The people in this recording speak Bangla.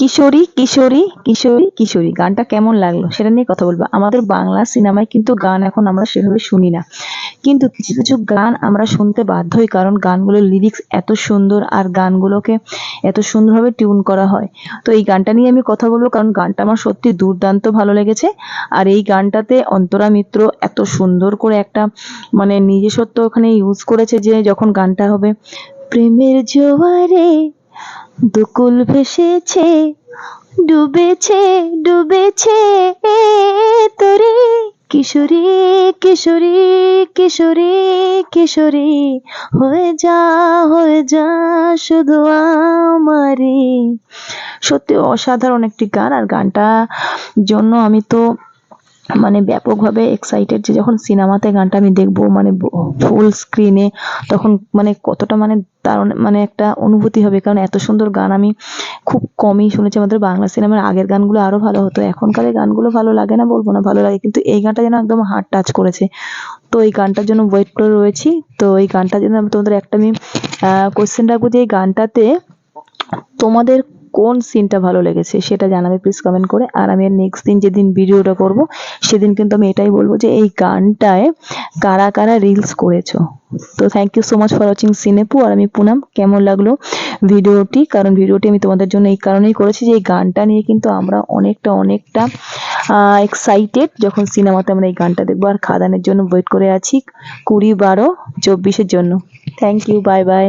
কিশোরী কিশোরী কিশোরী কিশোরী গানটা কেমন লাগলো সেটা নিয়ে কথা বলবো। আমাদের বাংলা সিনেমায় কিন্তু গান এখন আমরা সেভাবে শুনি না, কিন্তু কিছু কিছু গান আমরা শুনতে বাধ্য হই, কারণ গানগুলোর লিরিক্স এত সুন্দর আর গানগুলোকে এত সুন্দরভাবে টিউন করা হয়। তো এই গানটা নিয়ে আমি কথা বলবো, কারণ গানটা আমার সত্যি দুর্দান্ত ভালো লেগেছে। আর এই গানটাতে অন্তরা মিত্র এত সুন্দর করে একটা মানে নিজস্বত্ব ওখানে ইউজ করেছে, যে যখন গানটা হবে, প্রেমের জোয়ারে দুকুল ভেসেছে, ডুবেছে ডুবেছে তোরে, কিশোরী কিশোরী কিশোরী কিশোরী, হয়ে যা শুধু আমারে। সত্যি অসাধারণ একটি গান। আর গানটা জন্য আমি তো মানে ব্যাপকভাবে এক্সাইটেড, যে যখন সিনেমাতে গানটা আমি দেখবো মানে ফুল স্ক্রিনে, তখন মানে কতটা মানে দারুণ মানে একটা অনুভূতি হবে, কারণ এত সুন্দর গান আমি খুব কমই শুনেছি। আমাদের বাংলা সিনেমার আগের গানগুলো আরো ভালো হতো, এখনকার গানগুলো ভালো লাগে না বলবো না, ভালো লাগে, কিন্তু এই গানটা যেন একদম হার্ট টাচ করেছে। তো এই গানটার জন্য ওয়েট করে রয়েছি। তো এই গানটার জন্য আমি তোমাদের একটা আমি কোশ্চেন রাখবো, যে এই গানটাতে তোমাদের কোন সিনটা ভালো লেগেছে সেটা জানাবে প্লিজ কমেন্ট করে। আর আমি নেক্সট দিন যেদিন ভিডিওটা করব সেদিন কিন্তু আমি এটাই বলবো, যে এই গানটায় কারা কারা রিলস করেছো। তো thank you so much for watching সিনেপু। আর আমি পুনাম, কেমন লাগলো ভিডিওটি? কারণ ভিডিওটি আমি তোমাদের জন্য এই কারণেই করেছি, যে এই গানটা নিয়ে কিন্তু আমরা অনেকটা অনেকটা এক্সাইটেড, যখন সিনেমাতে আমরা এই গানটা দেখবো। আর খাদানের জন্য ওয়েট করে আছি 20/12/24 জন্য। Thank you, bye by.